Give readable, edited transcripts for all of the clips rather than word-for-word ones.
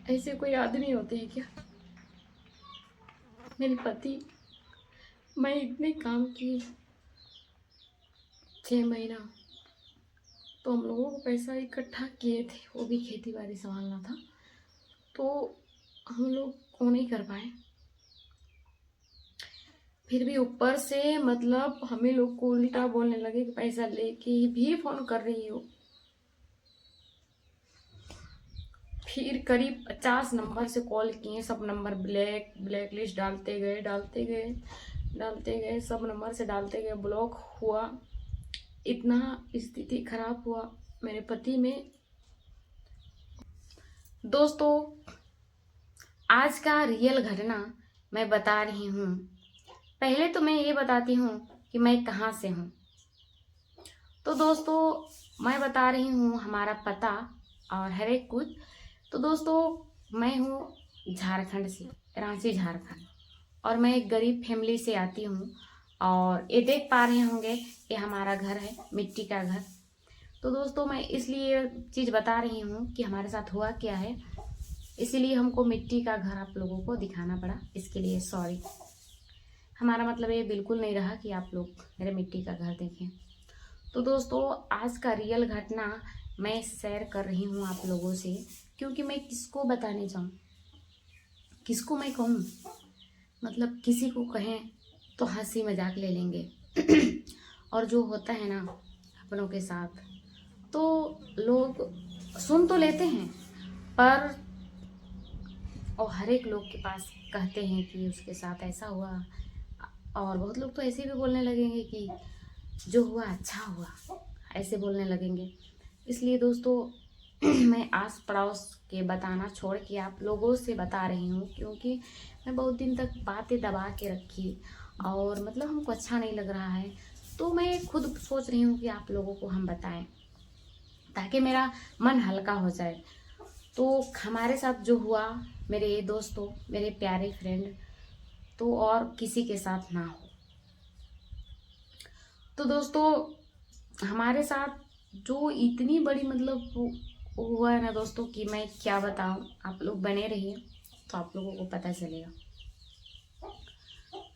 ऐसे कोई आदमी होते हैं क्या? मेरे पति, मैं इतने काम किए 6 महीना, तो हम लोगों को पैसा इकट्ठा किए थे, वो भी खेती बाड़ी संभालना था, तो हम लोग वो नहीं कर पाए। फिर भी ऊपर से मतलब हमें लोग को उल्टा बोलने लगे कि पैसा लेके भी फोन कर रही हो। फिर करीब 50 नंबर से कॉल किए, सब नंबर ब्लैक लिस्ट डालते गए, सब नंबर से डालते गए, ब्लॉक हुआ। इतना स्थिति खराब हुआ मेरे पति में। दोस्तों, आज का रियल घटना मैं बता रही हूँ। पहले तो मैं ये बताती हूँ कि मैं कहाँ से हूँ। तो दोस्तों, मैं बता रही हूँ हमारा पता और हर एक कुछ। तो दोस्तों, मैं हूँ झारखंड से, रांची झारखंड, और मैं एक गरीब फैमिली से आती हूँ। और ये देख पा रहे होंगे, ये हमारा घर है, मिट्टी का घर। तो दोस्तों, मैं इसलिए चीज़ बता रही हूँ कि हमारे साथ हुआ क्या है, इसीलिए हमको मिट्टी का घर आप लोगों को दिखाना पड़ा। इसके लिए सॉरी। हमारा मतलब ये बिल्कुल नहीं रहा कि आप लोग मेरे मिट्टी का घर देखें। तो दोस्तों, आज का रियल घटना मैं शेयर कर रही हूँ आप लोगों से, क्योंकि मैं किसको बताने जाऊँ, किसको मैं कहूँ। मतलब किसी को कहें तो हंसी मजाक ले लेंगे और जो होता है ना अपनों के साथ, तो लोग सुन तो लेते हैं, पर और हर एक लोग के पास कहते हैं कि उसके साथ ऐसा हुआ। और बहुत लोग तो ऐसे भी बोलने लगेंगे कि जो हुआ अच्छा हुआ, ऐसे बोलने लगेंगे। इसलिए दोस्तों, मैं आस पड़ोस के बताना छोड़ के आप लोगों से बता रही हूँ, क्योंकि मैं बहुत दिन तक बातें दबा के रखी और मतलब हमको अच्छा नहीं लग रहा है। तो मैं खुद सोच रही हूँ कि आप लोगों को हम बताएं, ताकि मेरा मन हल्का हो जाए। तो हमारे साथ जो हुआ, मेरे दोस्तों, मेरे प्यारे फ्रेंड, तो और किसी के साथ ना हो। तो दोस्तों, हमारे साथ जो इतनी बड़ी मतलब हुआ है ना दोस्तों, कि मैं क्या बताऊं। आप लोग बने रहिए तो आप लोगों को पता चलेगा।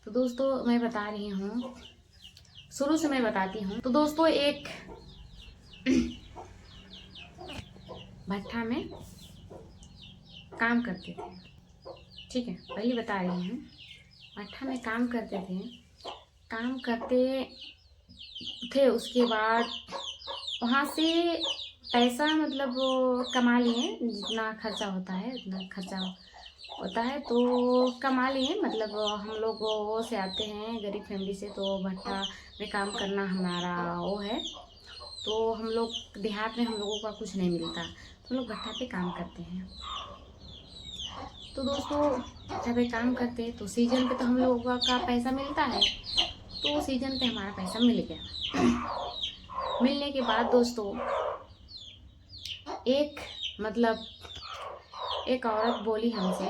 तो दोस्तों, मैं बता रही हूँ, शुरू से मैं बताती हूँ। तो दोस्तों, एक भट्ठा में काम करते थे, ठीक है, वही बता रही हूँ। भट्ठा में काम करते थे, काम करते थे, उसके बाद वहाँ से पैसा मतलब वो कमा लिए, जितना खर्चा होता है उतना खर्चा होता है, तो कमा लिए। मतलब हम लोग वो से आते हैं गरीब फैमिली से, तो भट्टा में काम करना हमारा वो है। तो हम लोग देहात में हम लोगों का कुछ नहीं मिलता, तो हम लोग भट्टा पे काम करते हैं। तो दोस्तों, भट्टा पे काम करते तो सीजन पे तो हम लोगों का पैसा मिलता है, तो सीजन पे हमारा पैसा मिल गया। मिलने के बाद दोस्तों, एक मतलब एक औरत बोली हमसे,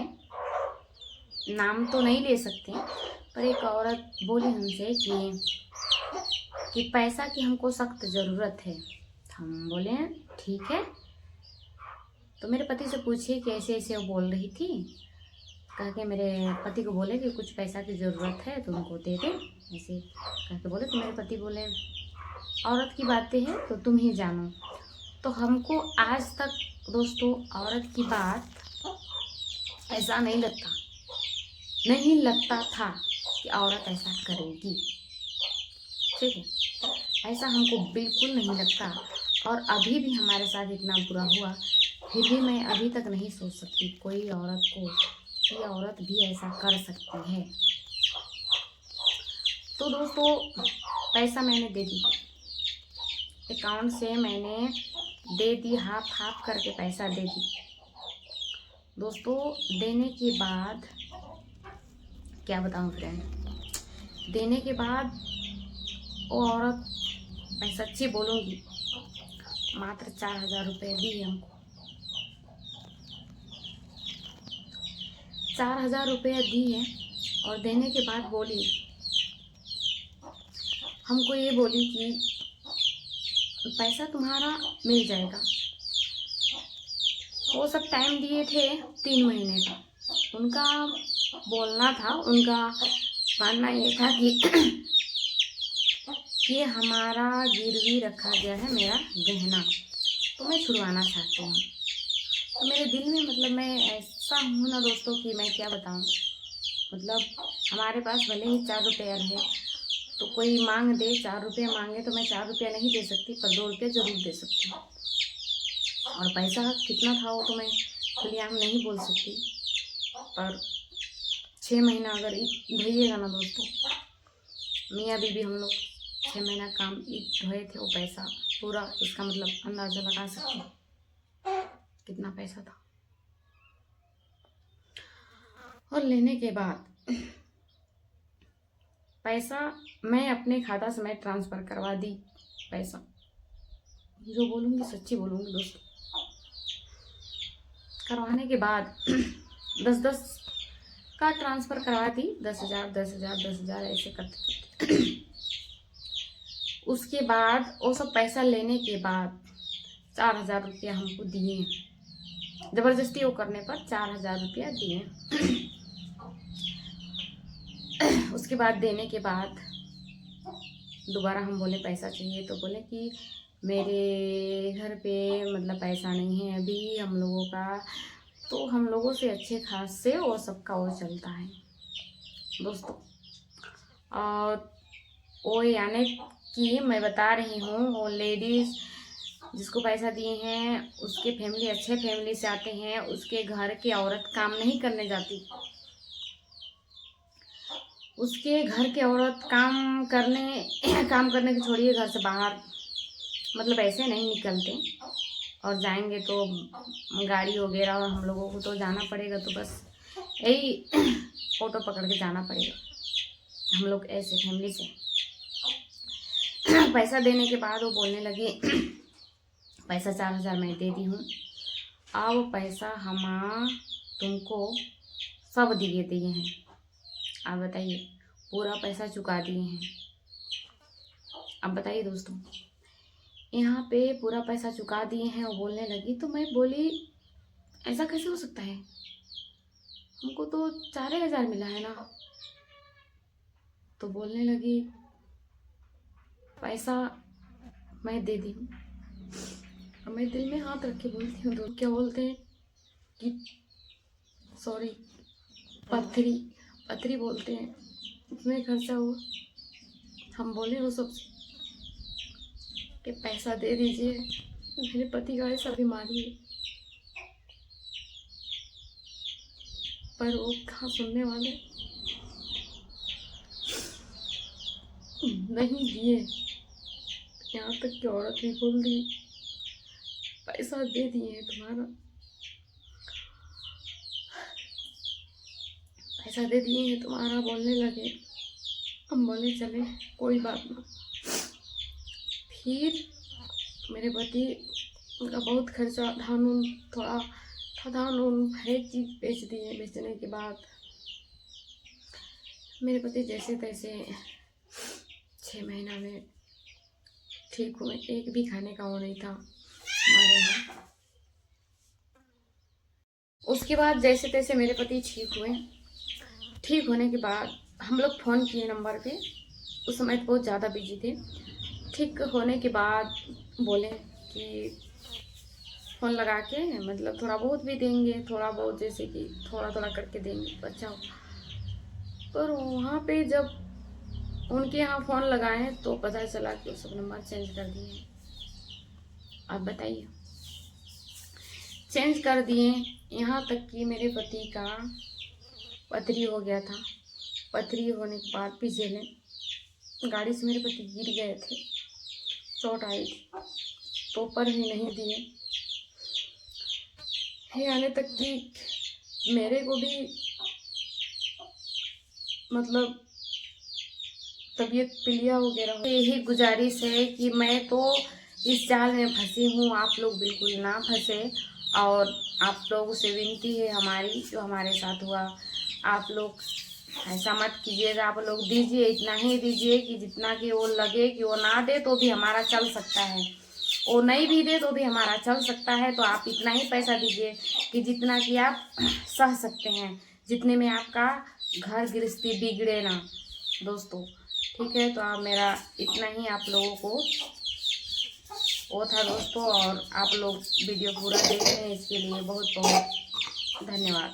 नाम तो नहीं ले सकते, पर एक औरत बोली हमसे कि पैसा की हमको सख्त ज़रूरत है। हम बोले ठीक है। तो मेरे पति से पूछे कि ऐसे ऐसे वो बोल रही थी, कह के मेरे पति को बोले कि कुछ पैसा की ज़रूरत है तो उनको दे दे, ऐसे कह के बोले। तो मेरे पति बोले औरत की बातें हैं तो तुम ही जानो। तो हमको आज तक दोस्तों औरत की बात ऐसा नहीं लगता था कि औरत ऐसा करेगी, ठीक है, ऐसा हमको बिल्कुल नहीं लगता। और अभी भी हमारे साथ इतना बुरा हुआ, फिर भी मैं अभी तक नहीं सोच सकती कोई औरत को, ये औरत भी ऐसा कर सकती है। तो दोस्तों, पैसा मैंने दे दी, अकाउंट से मैंने दे दी, हाफ हाफ करके पैसा दे दी। दोस्तों, देने के बाद क्या बताऊं फ्रेंड, देने के बाद वो औरत, मैं सच्ची बोलूँगी, मात्र 4,000 रुपये दी हमको। 4,000 रुपये दी है, और देने के बाद बोली, हमको ये बोली कि पैसा तुम्हारा मिल जाएगा, वो सब टाइम दिए थे 3 महीने का। उनका बोलना था, उनका मानना ये था कि हमारा गिरवी रखा गया है मेरा गहना, तो मैं छुड़वाना चाहती हूँ। तो मेरे दिल में मतलब मैं ऐसा हूँ ना दोस्तों कि मैं क्या बताऊँ। मतलब हमारे पास भले ही 4 रुपया है, तो कोई मांग दे 4 रुपये मांगे तो मैं 4 रुपया नहीं दे सकती, पर 2 रुपये ज़रूर दे सकती हूँ। और पैसा कितना था वो तो मैं खुलेआम नहीं बोल सकती, पर 6 महीना अगर ढोइएगा ना दोस्तों, मियाँ बीबी हम लोग 6 महीना काम ढोए थे, वो पैसा पूरा, इसका मतलब अंदाज़ा लगा सकते हैं कितना पैसा था। और लेने के बाद पैसा मैं अपने खाता से मैं ट्रांसफ़र करवा दी। पैसा जो बोलूँगी सच्ची बोलूँगी दोस्तों। करवाने के बाद 10-10 का ट्रांसफ़र करवा दी, 10,000 10,000 10,000 ऐसे करते। उसके बाद वो सब पैसा लेने के बाद 4,000 रुपया हमको दिए, ज़बरदस्ती वो करने पर 4,000 रुपया दिए। उसके बाद देने के बाद दोबारा हम बोले पैसा चाहिए, तो बोले कि मेरे घर पे मतलब पैसा नहीं है अभी हम लोगों का, तो हम लोगों से अच्छे खास से वो सबका वो चलता है दोस्तों। और वो यानी कि मैं बता रही हूँ, वो लेडीज़ जिसको पैसा दिए हैं उसके फैमिली अच्छे फैमिली से आते हैं, उसके घर की औरत काम नहीं करने जाती, उसके घर की औरत काम करने की छोड़िए, घर से बाहर मतलब ऐसे नहीं निकलते, और जाएंगे तो गाड़ी वगैरह, और हम लोगों को तो जाना पड़ेगा, तो बस यही ऑटो पकड़ के जाना पड़ेगा हम लोग ऐसे फैमिली से। पैसा देने के बाद वो बोलने लगे पैसा 4,000 मैं दे दी हूँ, अब पैसा हम तुमको सब दिए हैं, आप बताइए, पूरा पैसा चुका दिए हैं। अब बताइए दोस्तों, यहाँ पे पूरा पैसा चुका दिए हैं, वो बोलने लगी। तो मैं बोली ऐसा कैसे हो सकता है, हमको तो 4,000 मिला है ना। तो बोलने लगी पैसा मैं दे दी हूँ। और मैं दिल में हाथ रख के बोलती हूँ, तो क्या बोलते हैं कि सॉरी, पथरी बोलते हैं, उसमें खर्चा हुआ। हम बोले वो सब कि पैसा दे दीजिए, मेरे पति का ऐसा बीमारी है, पर वो कहाँ सुनने वाले, नहीं दिए। यहाँ तक कि औरत भी बोल दी पैसा दे दिए तुम्हारा, पैसा दे दिए हैं तुम्हारा, बोलने लगे। हम बोले चले कोई बात ना। फिर मेरे पति उनका बहुत खर्चा, धान उन थोड़ा था, धान उन हर एक चीज़ बेच दिए। बेचने के बाद मेरे पति जैसे तैसे 6 महीना में ठीक हुए, एक भी खाने का वो नहीं था हमारे यहाँ। उसके बाद जैसे तैसे मेरे पति ठीक हुए। ठीक होने के बाद हम लोग फ़ोन किए नंबर पे, उस समय तो बहुत ज़्यादा बिजी थे। ठीक होने के बाद बोले कि फ़ोन लगा के मतलब थोड़ा बहुत भी देंगे, थोड़ा बहुत जैसे कि थोड़ा थोड़ा करके देंगे तो अच्छा हो। पर वहाँ पे जब उनके यहाँ फ़ोन लगाए तो पता चला कि वो सब नंबर चेंज कर दिए। अब बताइए, चेंज कर दिए, यहाँ तक कि मेरे पति का पथरी हो गया था। पथरी होने के बाद भी झेले, गाड़ी से मेरे पति गिर गए थे, चोट आई थी, तो पर भी नहीं दिए। आने तक कि मेरे को भी मतलब तबीयत पीलिया वगैरह हो। यही गुजारिश है कि मैं तो इस जाल में फंसी हूँ, आप लोग बिल्कुल ना फंसे। और आप लोगों से विनती है हमारी, जो हमारे साथ हुआ, आप लोग ऐसा मत कीजिएगा। आप लोग दीजिए, इतना ही दीजिए कि जितना कि वो लगे कि वो ना दे तो भी हमारा चल सकता है। वो नहीं भी दे तो भी हमारा चल सकता है। तो आप इतना ही पैसा दीजिए कि जितना कि आप सह सकते हैं, जितने में आपका घर गृहस्थी बिगड़े ना दोस्तों। ठीक है, तो आप मेरा इतना ही आप लोगों को वो था दोस्तों, और आप लोग वीडियो पूरा देख रहे हैं इसके लिए बहुत बहुत धन्यवाद।